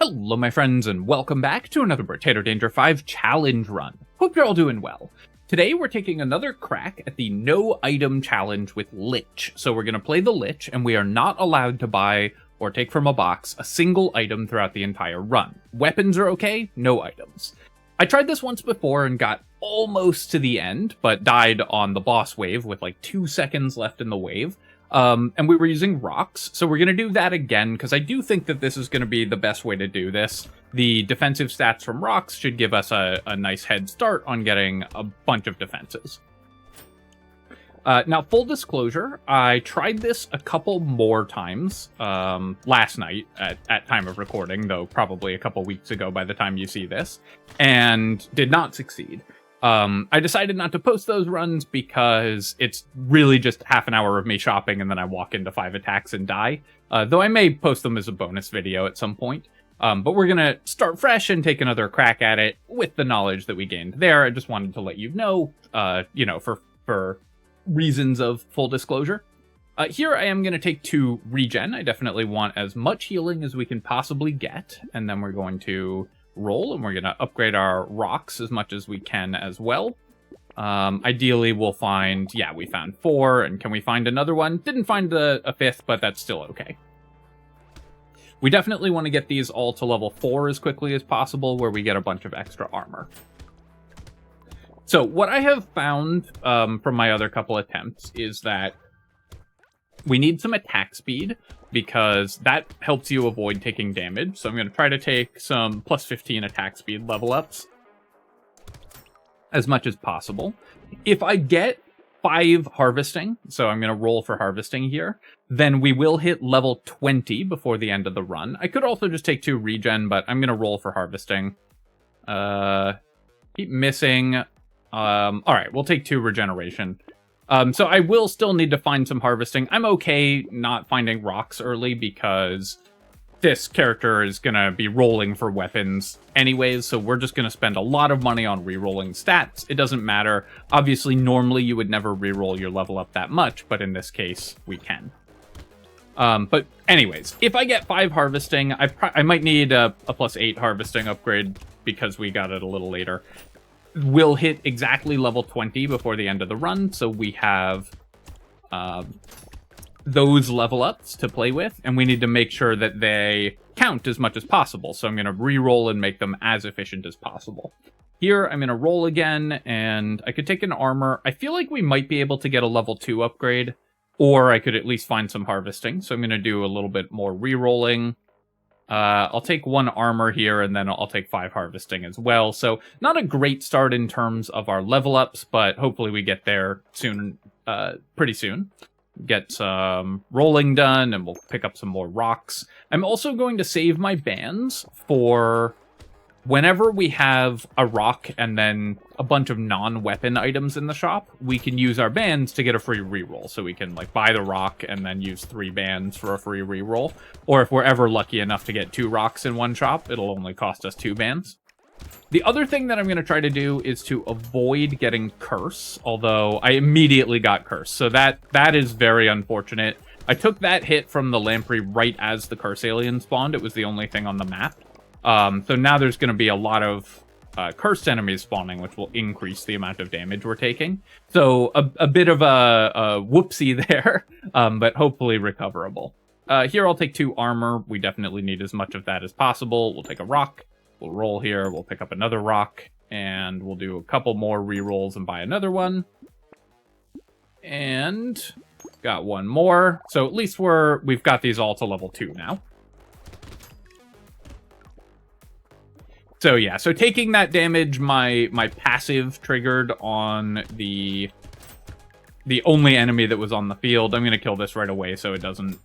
Hello my friends and welcome back to another Brotato Danger 5 challenge run. Hope you're all doing well. Today we're taking another crack at the no item challenge with Lich. So we're going to play the Lich and we are not allowed to buy or take from a box a single item throughout the entire run. Weapons are okay, no items. I tried this once before and got almost to the end, but died on the boss wave with like 2 seconds left in the wave. And we were using rocks, so we're going to do that again, because I do think that this is going to be the best way to do this. The defensive stats from rocks should give us a nice head start on getting a bunch of defenses. Now, full disclosure, I tried this a couple more times last night at time of recording, though probably a couple weeks ago by the time you see this, and did not succeed. I decided not to post those runs because it's really just half an hour of me shopping and then I walk into 5 attacks and die. Though I may post them as a bonus video at some point. But we're going to start fresh and take another crack at it with the knowledge that we gained there. I just wanted to let you know, for reasons of full disclosure. Here I am going to take 2 regen. I definitely want as much healing as we can possibly get. And then we're going to roll, and we're going to upgrade our rocks as much as we can as well. Ideally, we'll find, yeah, we found 4, and can we find another one? Didn't find a 5th, but that's still okay. We definitely want to get these all to level 4 as quickly as possible, where we get a bunch of extra armor. So what I have found from my other couple attempts is that we need some attack speed, because that helps you avoid taking damage. So I'm going to try to take some plus 15 attack speed level ups as much as possible. If I get 5 harvesting, so I'm going to roll for harvesting here, then we will hit level 20 before the end of the run. I could also just take 2 regen, but I'm going to roll for harvesting. Keep missing. All right, we'll take 2 regeneration. So I will still need to find some harvesting. I'm okay not finding rocks early because this character is going to be rolling for weapons anyways, so we're just going to spend a lot of money on re-rolling stats. It doesn't matter. Obviously, normally you would never re-roll your level up that much, but in this case, we can. But anyways, if I get 5 harvesting, I might need a plus 8 harvesting upgrade because we got it a little later. We'll hit exactly level 20 before the end of the run, so we have those level ups to play with, and we need to make sure that they count as much as possible. So I'm going to re-roll and make them as efficient as possible. Here, I'm going to roll again, and I could take an armor. I feel like we might be able to get a level 2 upgrade, or I could at least find some harvesting. So I'm going to do a little bit more re-rolling. I'll take 1 armor here, and then I'll take 5 harvesting as well. So not a great start in terms of our level ups, but hopefully we get there soon, pretty soon. Get some rolling done, and we'll pick up some more rocks. I'm also going to save my bands for whenever we have a rock and then a bunch of non-weapon items in the shop, we can use our bands to get a free reroll. So we can like buy the rock and then use 3 bands for a free reroll. Or if we're ever lucky enough to get 2 rocks in one shop, it'll only cost us 2 bands. The other thing that I'm going to try to do is to avoid getting curse, although I immediately got curse. So that is very unfortunate. I took that hit from the lamprey right as the curse alien spawned. It was the only thing on the map. So now there's going to be a lot of cursed enemies spawning, which will increase the amount of damage we're taking. So a bit of a whoopsie there, but hopefully recoverable. Here I'll take 2 armor. We definitely need as much of that as possible. We'll take a rock. We'll roll here. We'll pick up another rock. And we'll do a couple more re-rolls and buy another one. And got 1 more. So at least we've got these all to level 2 now. So yeah, so taking that damage, my passive triggered on the only enemy that was on the field. I'm going to kill this right away so it doesn't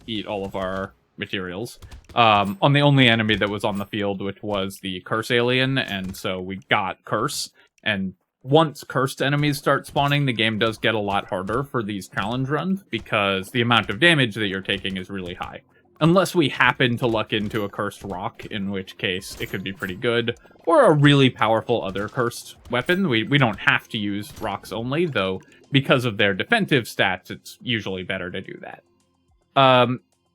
eat all of our materials. On the only enemy that was on the field, which was the curse alien, and so we got curse. And once cursed enemies start spawning, the game does get a lot harder for these challenge runs because the amount of damage that you're taking is really high. Unless we happen to luck into a cursed rock, in which case it could be pretty good. Or a really powerful other cursed weapon. We don't have to use rocks only, though because of their defensive stats, it's usually better to do that.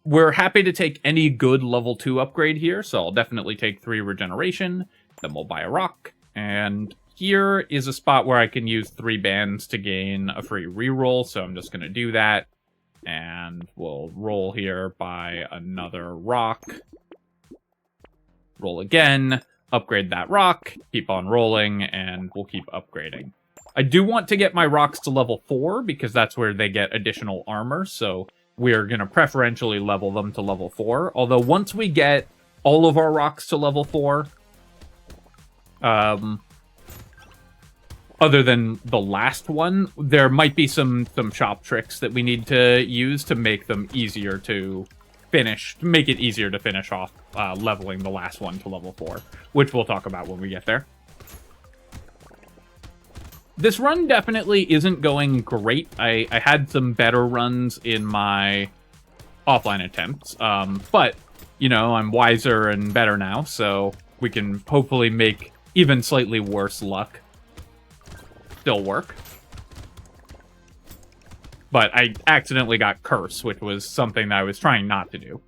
we're happy to take any good level 2 upgrade here, so I'll definitely take 3 regeneration, then we'll buy a rock, and here is a spot where I can use 3 bands to gain a free reroll, so I'm just going to do that, and we'll roll here, buy another rock, roll again, upgrade that rock, keep on rolling, and we'll keep upgrading. I do want to get my rocks to level 4, because that's where they get additional armor, so we're going to preferentially level them to level 4. Although once we get all of our rocks to level 4, other than the last one, there might be some shop tricks that we need to use to make them easier to finish, to make it easier to finish off leveling the last one to level 4, which we'll talk about when we get there. This run definitely isn't going great. I had some better runs in my offline attempts, but, you know, I'm wiser and better now, so we can hopefully make even slightly worse luck still work. But I accidentally got Curse, which was something that I was trying not to do.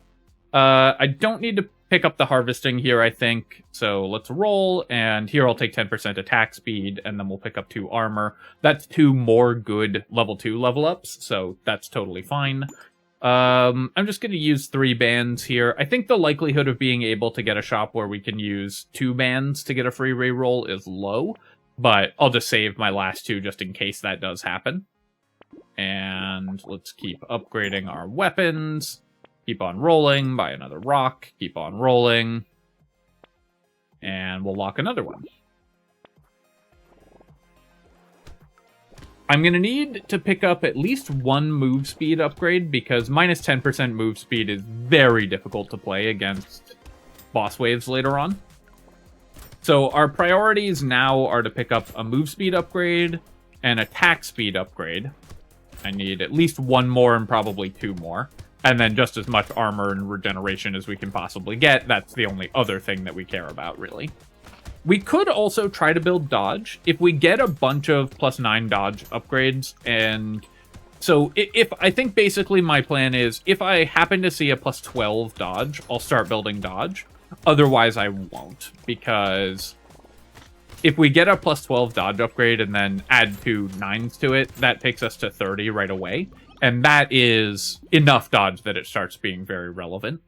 I don't need to pick up the harvesting here, I think. So let's roll, and here I'll take 10% attack speed, and then we'll pick up 2 armor. That's 2 more good level 2 level ups, so that's totally fine. I'm just going to use 3 bands here. I think the likelihood of being able to get a shop where we can use 2 bands to get a free reroll is low, but I'll just save my last 2 just in case that does happen. And let's keep upgrading our weapons. Keep on rolling, buy another rock, keep on rolling, and we'll lock another one. I'm going to need to pick up at least 1 move speed upgrade, because minus 10% move speed is very difficult to play against boss waves later on. So our priorities now are to pick up a move speed upgrade and attack speed upgrade. I need at least 1 more and probably 2 more. And then just as much armor and regeneration as we can possibly get. That's the only other thing that we care about, really. We could also try to build dodge. If we get a bunch of +9 dodge upgrades, and so if I think basically my plan is, if I happen to see a +12 dodge, I'll start building dodge. Otherwise, I won't, because if we get a +12 dodge upgrade and then add 2 9s to it, that takes us to 30 right away. And that is enough dodge that it starts being very relevant.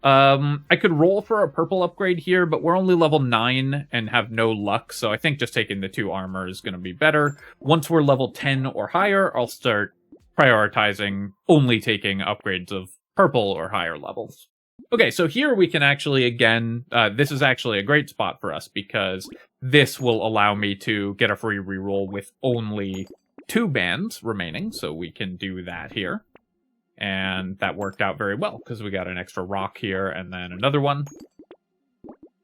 I could roll for a purple upgrade here, but we're only level 9 and have no luck, so I think just taking the 2 armor is going to be better. Once we're level 10 or higher, I'll start prioritizing only taking upgrades of purple or higher levels. Okay, so here we can actually, again, this is actually a great spot for us, because this will allow me to get a free reroll with only 2 bands remaining, so we can do that here. And that worked out very well, because we got an extra rock here, and then another one.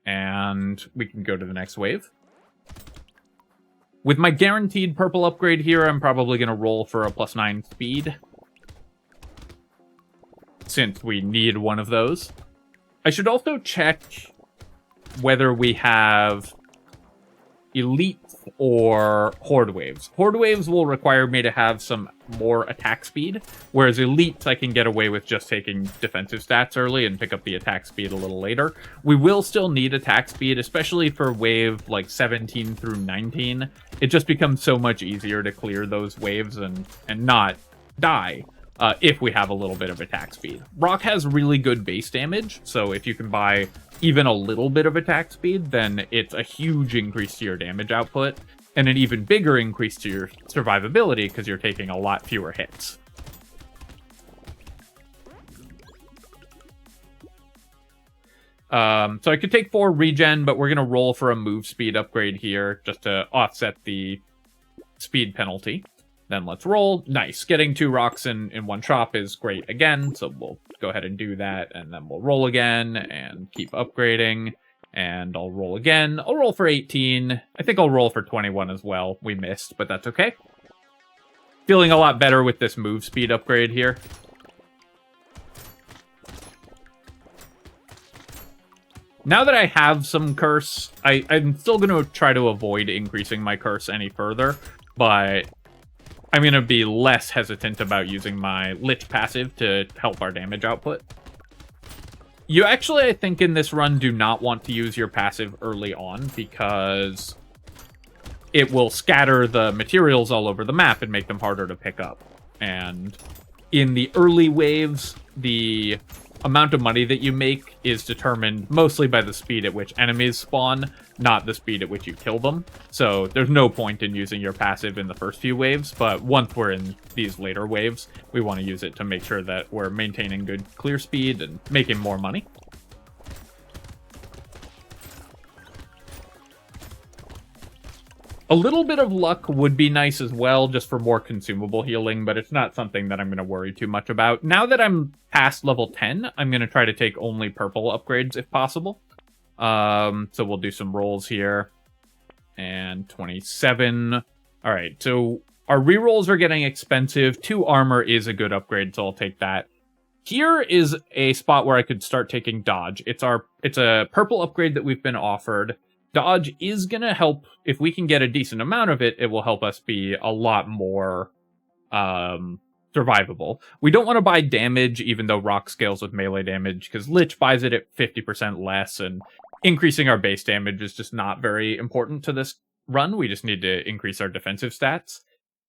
And we can go to the next wave. With my guaranteed purple upgrade here, I'm probably going to roll for a +9 speed, since we need one of those. I should also check whether we have elite or horde waves. Horde waves will require me to have some more attack speed, whereas elite I can get away with just taking defensive stats early and pick up the attack speed a little later. We will still need attack speed, especially for wave like 17 through 19. It just becomes so much easier to clear those waves and not die if we have a little bit of attack speed. Rock has really good base damage, so if you can buy even a little bit of attack speed, then it's a huge increase to your damage output, and an even bigger increase to your survivability, because you're taking a lot fewer hits. So I could take 4 regen, but we're going to roll for a move speed upgrade here, just to offset the speed penalty. Then let's roll. Nice. Getting 2 rocks in one shop is great again, so we'll go ahead and do that, and then we'll roll again, and keep upgrading, and I'll roll again. I'll roll for 18. I think I'll roll for 21 as well. We missed, but that's okay. Feeling a lot better with this move speed upgrade here. Now that I have some curse, I'm still going to try to avoid increasing my curse any further, but I'm going to be less hesitant about using my Lich passive to help our damage output. You actually, I think, in this run, do not want to use your passive early on, because it will scatter the materials all over the map and make them harder to pick up. And in the early waves, the amount of money that you make is determined mostly by the speed at which enemies spawn, not the speed at which you kill them. So there's no point in using your passive in the first few waves, but once we're in these later waves, we want to use it to make sure that we're maintaining good clear speed and making more money. A little bit of luck would be nice as well, just for more consumable healing, but it's not something that I'm going to worry too much about. Now that I'm past level 10, I'm going to try to take only purple upgrades if possible. So we'll do some rolls here. And 27. Alright, so our rerolls are getting expensive. 2 armor is a good upgrade, so I'll take that. Here is a spot where I could start taking dodge. It's a purple upgrade that we've been offered. Dodge is going to help. If we can get a decent amount of it, it will help us be a lot more survivable. We don't want to buy damage, even though rock scales with melee damage, because Lich buys it at 50% less, and increasing our base damage is just not very important to this run. We just need to increase our defensive stats.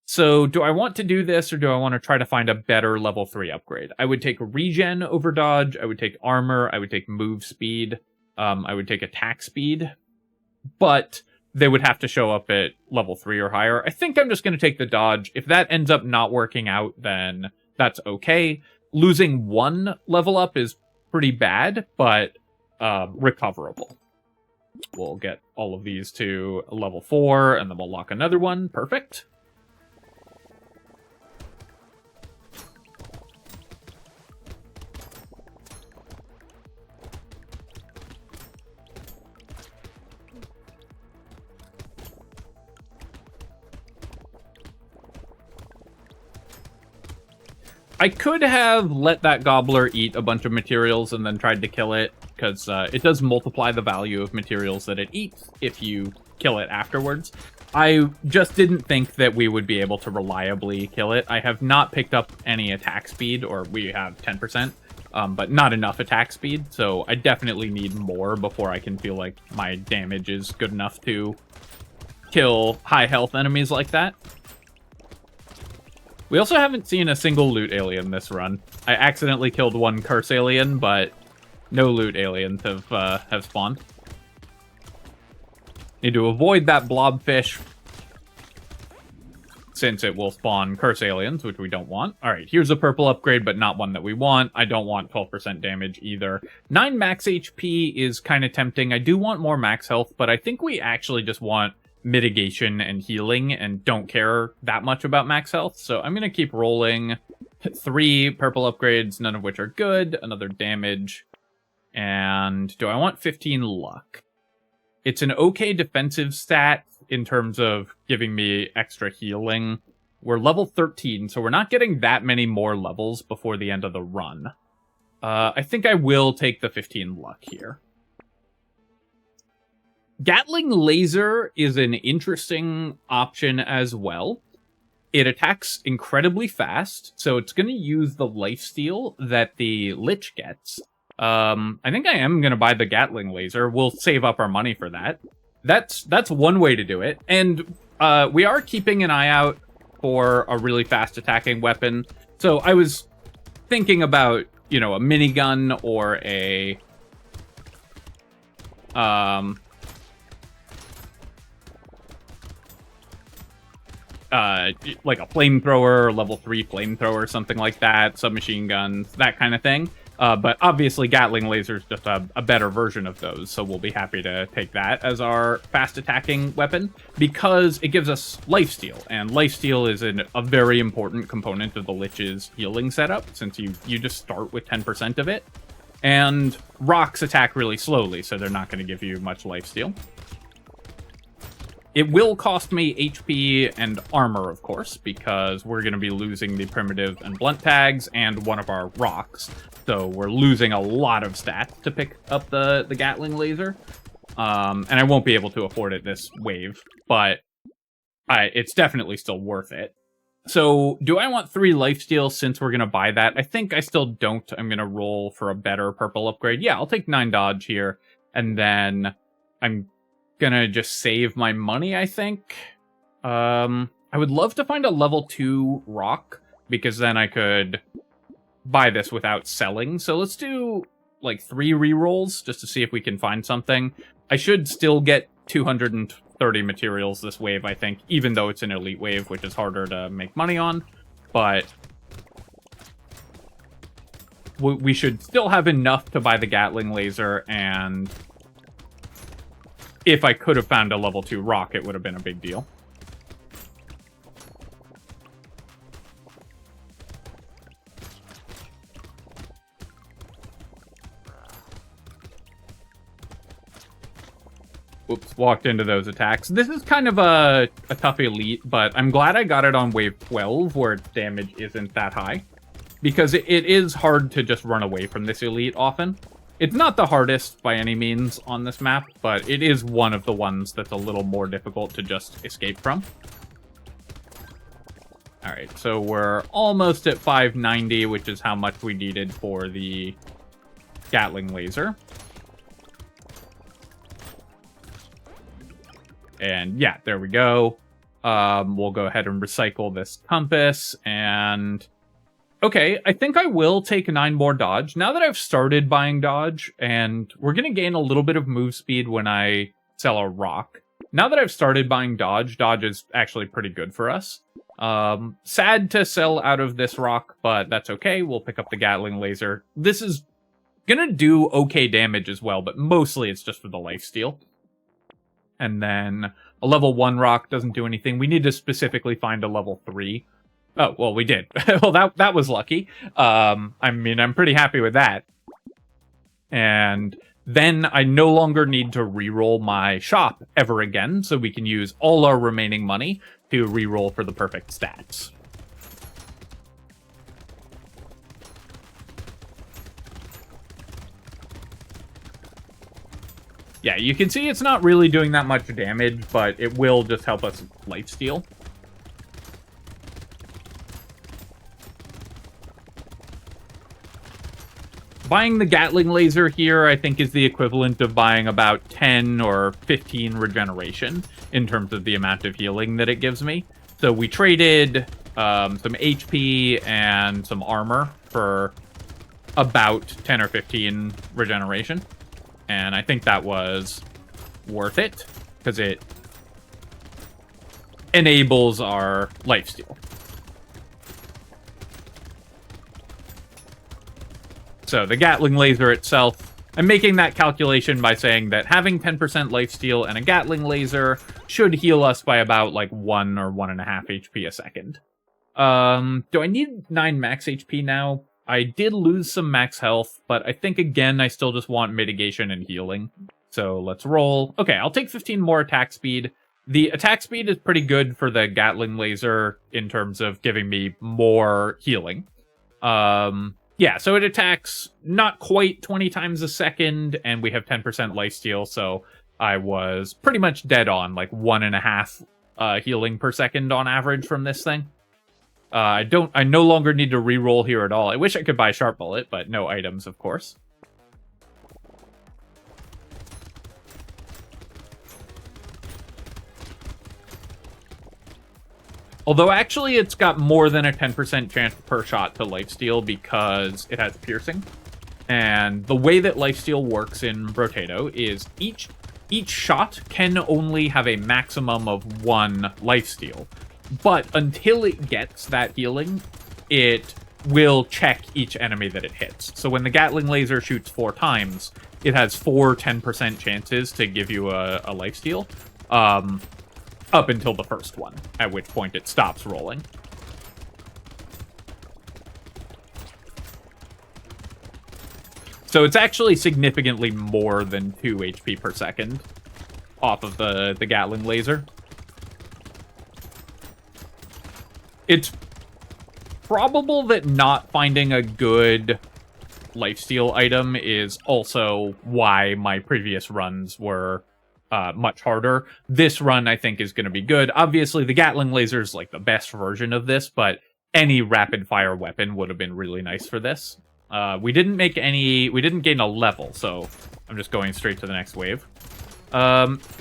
So do I want to do this, or do I want to try to find a better level 3 upgrade? I would take regen over dodge. I would take armor. I would take move speed. I would take attack speed. But they would have to show up at level 3 or higher. I think I'm just going to take the dodge. If that ends up not working out, then that's okay. Losing 1 level up is pretty bad, but recoverable. We'll get all of these to level 4, and then we'll lock another one. Perfect. I could have let that gobbler eat a bunch of materials and then tried to kill it, because it does multiply the value of materials that it eats if you kill it afterwards. I just didn't think that we would be able to reliably kill it. I have not picked up any attack speed, or we have 10%, but not enough attack speed, so I definitely need more before I can feel like my damage is good enough to kill high health enemies like that. We also haven't seen a single loot alien this run. I accidentally killed 1 curse alien, but no loot aliens have spawned. Need to avoid that blobfish, since it will spawn curse aliens, which we don't want. Alright, here's a purple upgrade, but not one that we want. I don't want 12% damage either. 9 max HP is kind of tempting. I do want more max health, but I think we actually just want mitigation and healing and don't care that much about max health. So I'm going to keep rolling. 3 purple upgrades, none of which are good. Another damage. And do I want 15 luck? It's an okay defensive stat in terms of giving me extra healing. We're level 13, so we're not getting that many more levels before the end of the run. I think I will take the 15 luck here. Gatling Laser is an interesting option as well. It attacks incredibly fast, so it's going to use the lifesteal that the Lich gets. I think I am going to buy the Gatling Laser. We'll save up our money for that. That's one way to do it. And we are keeping an eye out for a really fast attacking weapon. So I was thinking about, you know, a minigun or a like a flamethrower, level 3 flamethrower, something like that, submachine guns, that kind of thing. But obviously Gatling Laser is just a better version of those, so we'll be happy to take that as our fast attacking weapon, because it gives us lifesteal, and lifesteal is a very important component of the Lich's healing setup, since you just start with 10% of it. And rocks attack really slowly, so they're not going to give you much lifesteal. It will cost me HP and armor, of course, because we're going to be losing the primitive and blunt tags and one of our rocks. So we're losing a lot of stats to pick up the Gatling Laser. And I won't be able to afford it this wave, but it's definitely still worth it. So, do I want 3 lifesteal since we're going to buy that? I think I still don't. I'm going to roll for a better purple upgrade. Yeah, I'll take 9 dodge here. And then I'm going to just save my money, I think. I would love to find a level 2 rock, because then I could buy this without selling. So let's do like 3 rerolls just to see if we can find something. I should still get 230 materials this wave, I think, even though it's an elite wave, which is harder to make money on. But we should still have enough to buy the Gatling laser, and if I could have found a level 2 rock, it would have been a big deal. Oops, walked into those attacks. This is kind of a tough elite, but I'm glad I got it on wave 12, where its damage isn't that high. Because it is hard to just run away from this elite often. It's not the hardest by any means on this map, but it is one of the ones that's a little more difficult to just escape from. Alright, so we're almost at 590, which is how much we needed for the Gatling laser. And yeah, there we go. We'll go ahead and recycle this compass. And okay, I think I will take 9 more dodge. Now that I've started buying dodge, and we're going to gain a little bit of move speed when I sell a rock. Now that I've started buying dodge, dodge is actually pretty good for us. Sad to sell out of this rock, but that's okay. We'll pick up the Gatling laser. This is going to do okay damage as well, but mostly it's just for the lifesteal. And then a level 1 rock doesn't do anything. We need to specifically find a level 3. Oh, well, we did. Well, that was lucky. I mean, I'm pretty happy with that. And then I no longer need to reroll my shop ever again, so we can use all our remaining money to reroll for the perfect stats. Yeah, you can see it's not really doing that much damage, but it will just help us lifesteal. Buying the Gatling laser here, I think, is the equivalent of buying about 10 or 15 regeneration in terms of the amount of healing that it gives me. So we traded some HP and some armor for about 10 or 15 regeneration. And I think that was worth it, because it enables our lifesteal. So the Gatling laser itself, I'm making that calculation by saying that having 10% lifesteal and a Gatling laser should heal us by about like 1 or 1.5 HP a second. Do I need 9 max HP now? I did lose some max health, but I think, again, I still just want mitigation and healing. So let's roll. Okay, I'll take 15 more attack speed. The attack speed is pretty good for the Gatling laser in terms of giving me more healing. Yeah, so it attacks not quite 20 times a second, and we have 10% lifesteal, so I was pretty much dead on, like 1.5 healing per second on average from this thing. I no longer need to reroll here at all. I wish I could buy Sharp Bullet, but no items, of course. Although, actually, it's got more than a 10% chance per shot to lifesteal because it has piercing. And the way that lifesteal works in Brotato is each shot can only have a maximum of 1 lifesteal. But until it gets that healing, it will check each enemy that it hits. So when the Gatling laser shoots 4 times, it has 4 10% chances to give you a lifesteal. Up until the first one, at which point it stops rolling. So it's actually significantly more than 2 HP per second off of the Gatling laser. It's probable that not finding a good lifesteal item is also why my previous runs were much harder. This run, I think, is going to be good. Obviously, the Gatling laser is like the best version of this, but any rapid fire weapon would have been really nice for this. We didn't gain a level, so I'm just going straight to the next wave.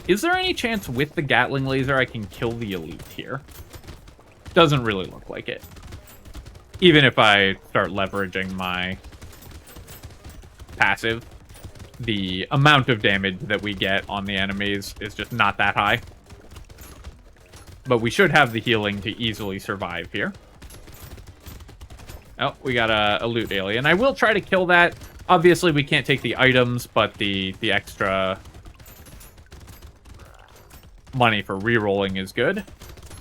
Is there any chance with the Gatling laser I can kill the elite here? Doesn't really look like it. Even if I start leveraging my passive, the amount of damage that we get on the enemies is just not that high. But we should have the healing to easily survive here. Oh, we got a loot alien. I will try to kill that. Obviously, we can't take the items, but the extra money for rerolling is good.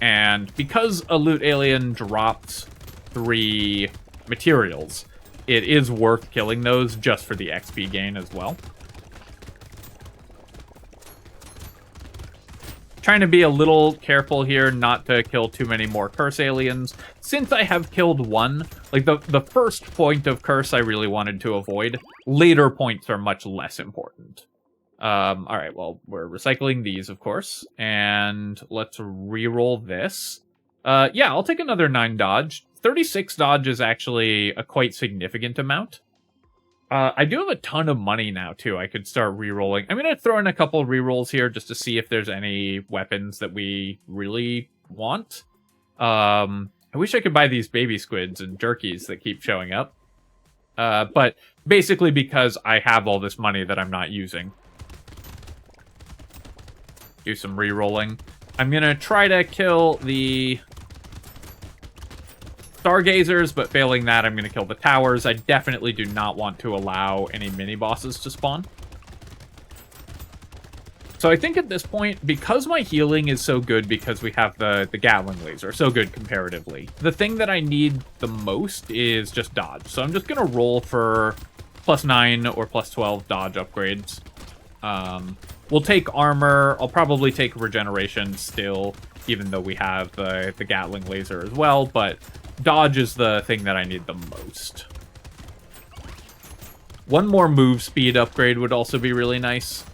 And because a loot alien drops 3 materials, it is worth killing those just for the XP gain as well. Trying to be a little careful here not to kill too many more curse aliens. Since I have killed one, like the first point of curse I really wanted to avoid. Later points are much less important. Alright, well, we're recycling these, of course. And let's reroll this. Yeah, I'll take another 9 dodge. 36 dodge is actually a quite significant amount. I do have a ton of money now, too. I could start rerolling. I'm going to throw in a couple rerolls here just to see if there's any weapons that we really want. I wish I could buy these baby squids and jerkies that keep showing up. But basically because I have all this money that I'm not using. Do some rerolling. I'm going to try to kill the stargazers, but failing that, I'm going to kill the towers. I definitely do not want to allow any mini-bosses to spawn. So I think at this point, because my healing is so good because we have the Gatling laser, so good comparatively, the thing that I need the most is just dodge. So I'm just going to roll for +9 or +12 dodge upgrades. We'll take armor. I'll probably take regeneration still, even though we have the Gatling laser as well, but dodge is the thing that I need the most. One more move speed upgrade would also be really nice.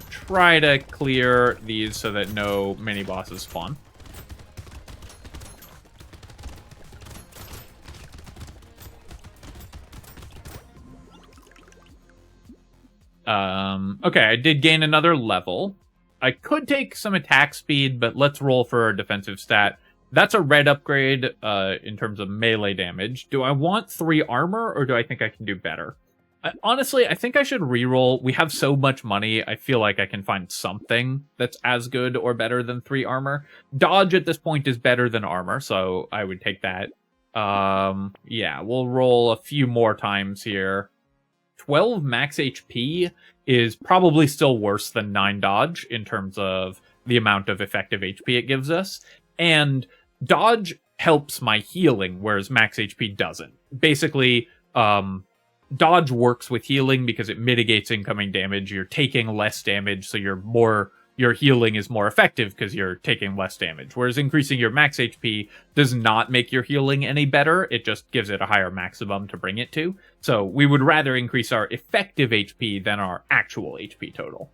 Try to clear these so that no mini-bosses spawn. Okay, I did gain another level. I could take some attack speed, but let's roll for a defensive stat. That's a red upgrade in terms of melee damage. Do I want 3 armor, or do I think I can do better? Honestly, I think I should reroll. We have so much money, I feel like I can find something that's as good or better than 3 armor. Dodge at this point is better than armor, so I would take that. Yeah, we'll roll a few more times here. 12 max HP is probably still worse than 9 dodge in terms of the amount of effective HP it gives us. And dodge helps my healing, whereas max HP doesn't. Basically, dodge works with healing because it mitigates incoming damage. You're taking less damage, so your healing is more effective because you're taking less damage. Whereas increasing your max HP does not make your healing any better. It just gives it a higher maximum to bring it to. So we would rather increase our effective HP than our actual HP total.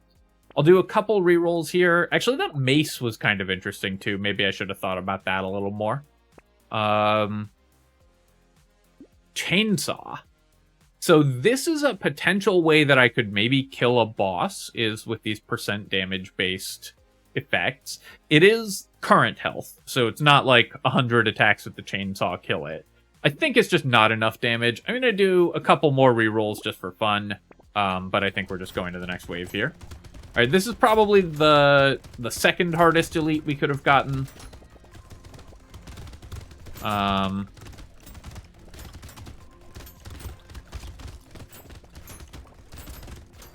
I'll do a couple rerolls here. Actually, that mace was kind of interesting too. Maybe I should have thought about that a little more. Chainsaw. So this is a potential way that I could maybe kill a boss, is with these % damage based effects. It is current health, so it's not like 100 attacks with the chainsaw kill it. I think it's just not enough damage. I'm going to do a couple more rerolls just for fun, but I think we're just going to the next wave here. All right, this is probably the second hardest elite we could have gotten.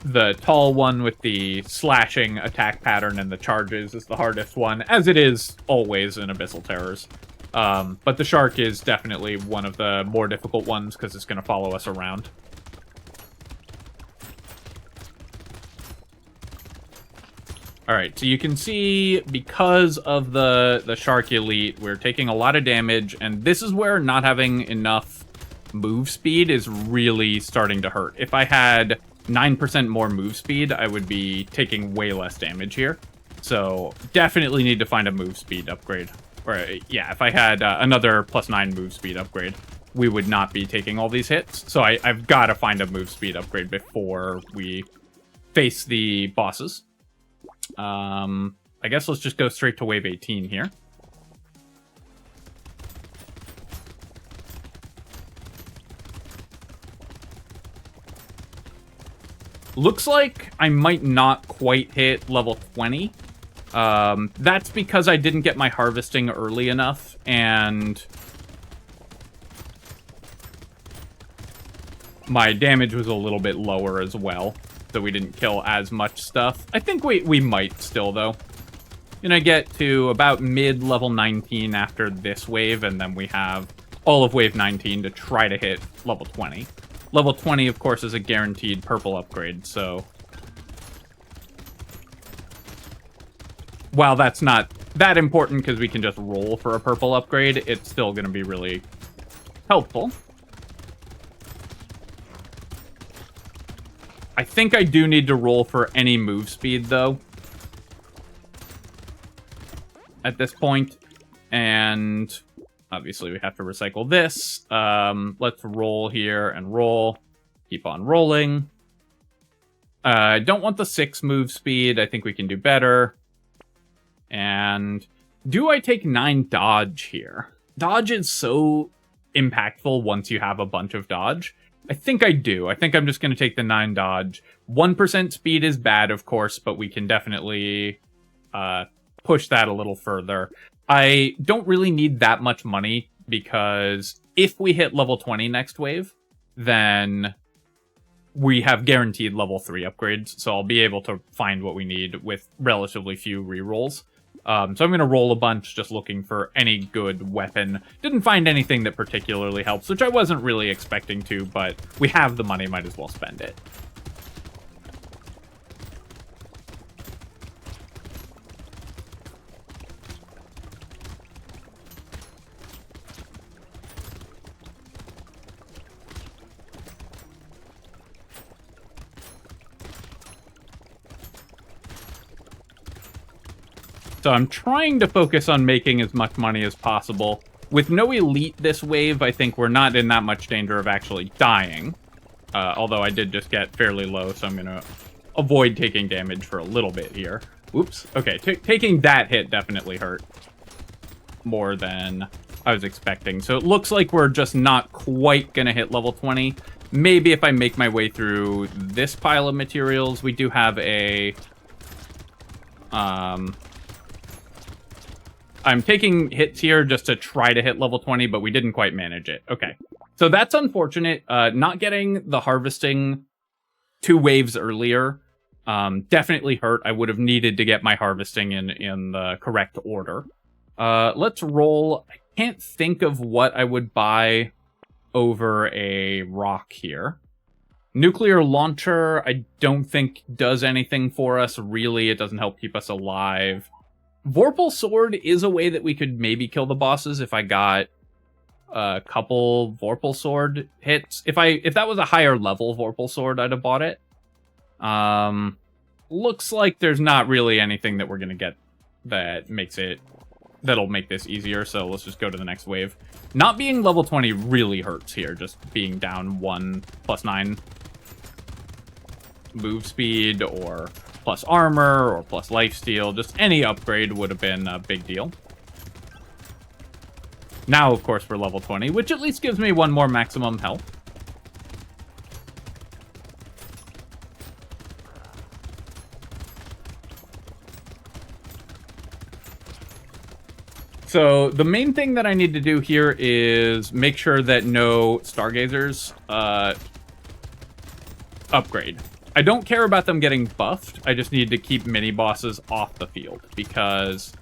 The tall one with the slashing attack pattern and the charges is the hardest one, as it is always in Abyssal Terrors. But the shark is definitely one of the more difficult ones because it's going to follow us around. Alright, so you can see because of the shark elite, we're taking a lot of damage, and this is where not having enough move speed is really starting to hurt. If I had 9% more move speed, I would be taking way less damage here. So definitely need to find a move speed upgrade. Or yeah, if I had another +9 move speed upgrade, we would not be taking all these hits. So I've got to find a move speed upgrade before we face the bosses. I guess let's just go straight to wave 18 here. Looks like I might not quite hit level 20. That's because I didn't get my harvesting early enough, and my damage was a little bit lower as well, so we didn't kill as much stuff. I think we might still, though. Gonna get to about mid-level 19 after this wave, and then we have all of wave 19 to try to hit level 20. Level 20, of course, is a guaranteed purple upgrade, so while that's not that important because we can just roll for a purple upgrade, it's still going to be really helpful. I think I do need to roll for any move speed, though, at this point, and obviously we have to recycle this. Let's roll here and roll. Keep on rolling. I don't want the 6 move speed. I think we can do better. And do I take 9 dodge here? Dodge is so impactful once you have a bunch of dodge. I think I do. I think I'm just going to take the 9 dodge. 1% speed is bad, of course, but we can definitely push that a little further. I don't really need that much money, because if we hit level 20 next wave, then we have guaranteed level 3 upgrades, so I'll be able to find what we need with relatively few rerolls. So I'm going to roll a bunch just looking for any good weapon. Didn't find anything that particularly helps, which I wasn't really expecting to, but we have the money, might as well spend it. So I'm trying to focus on making as much money as possible. With no elite this wave, I think we're not in that much danger of actually dying. Although I did just get fairly low, so I'm going to avoid taking damage for a little bit here. Oops. Okay, taking that hit definitely hurt more than I was expecting. So it looks like we're just not quite going to hit level 20. Maybe if I make my way through this pile of materials. We do have a... I'm taking hits here just to try to hit level 20, but we didn't quite manage it. Okay. So that's unfortunate. Not getting the harvesting 2 waves earlier definitely hurt. I would have needed to get my harvesting in the correct order. Let's roll. I can't think of what I would buy over a rock here. Nuclear launcher, I don't think does anything for us, really. It doesn't help keep us alive. Vorpal Sword is a way that we could maybe kill the bosses if I got a couple Vorpal Sword hits. If that was a higher level Vorpal Sword, I'd have bought it. Looks like there's not really anything that we're going to get that'll make this easier, so let's just go to the next wave. Not being level 20 really hurts here, just being down 1 +9 move speed, or plus armor, or plus lifesteal. Just any upgrade would have been a big deal. Now, of course, we're level 20, which at least gives me 1 more maximum health. So the main thing that I need to do here is make sure that no Stargazers upgrade. I don't care about them getting buffed. I just need to keep mini-bosses off the field, because...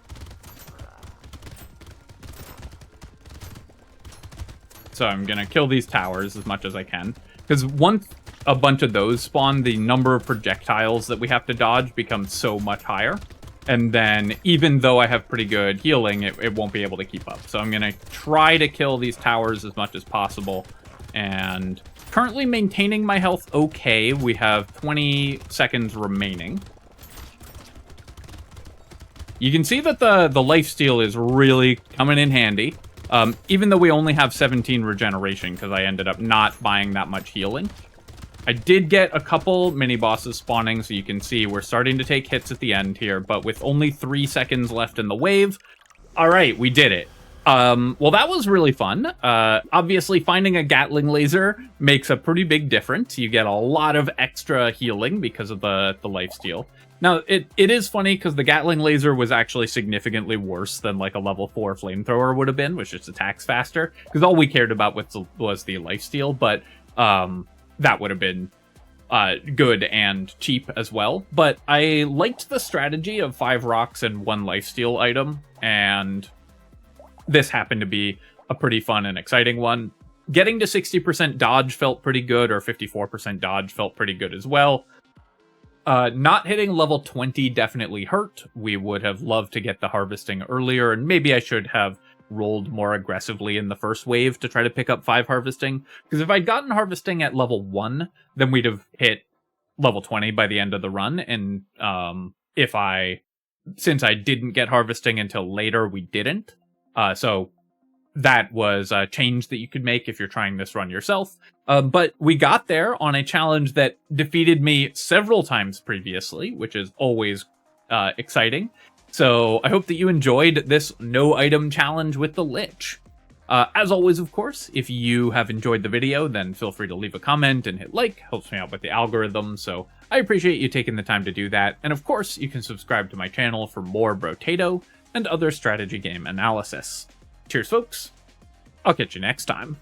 So I'm going to kill these towers as much as I can. Because once a bunch of those spawn, the number of projectiles that we have to dodge becomes so much higher. And then, even though I have pretty good healing, it won't be able to keep up. So I'm going to try to kill these towers as much as possible. And Currently maintaining my health okay. We have 20 seconds remaining. You can see that the lifesteal is really coming in handy. Even though we only have 17 regeneration, because I ended up not buying that much healing. I did get a couple mini-bosses spawning, so you can see we're starting to take hits at the end here, but with only 3 seconds left in the wave, alright, we did it. Well, that was really fun. Obviously, finding a Gatling laser makes a pretty big difference. You get a lot of extra healing because of the lifesteal. Now, it is funny because the Gatling laser was actually significantly worse than like a level 4 flamethrower would have been, which just attacks faster, because all we cared about was the lifesteal, but that would have been good and cheap as well. But I liked the strategy of 5 rocks and 1 lifesteal item, and this happened to be a pretty fun and exciting one. Getting to 60% dodge felt pretty good, or 54% dodge felt pretty good as well. Not hitting level 20 definitely hurt. We would have loved to get the harvesting earlier, and maybe I should have rolled more aggressively in the first wave to try to pick up 5 harvesting. Because if I'd gotten harvesting at level 1, then we'd have hit level 20 by the end of the run. And since I didn't get harvesting until later, we didn't. So that was a change that you could make if you're trying this run yourself. But we got there on a challenge that defeated me several times previously, which is always exciting. So I hope that you enjoyed this no item challenge with the Lich. As always, of course, if you have enjoyed the video, then feel free to leave a comment and hit like. Helps me out with the algorithm, so I appreciate you taking the time to do that. And of course, you can subscribe to my channel for more Brotato and other strategy game analysis. Cheers, folks. I'll catch you next time.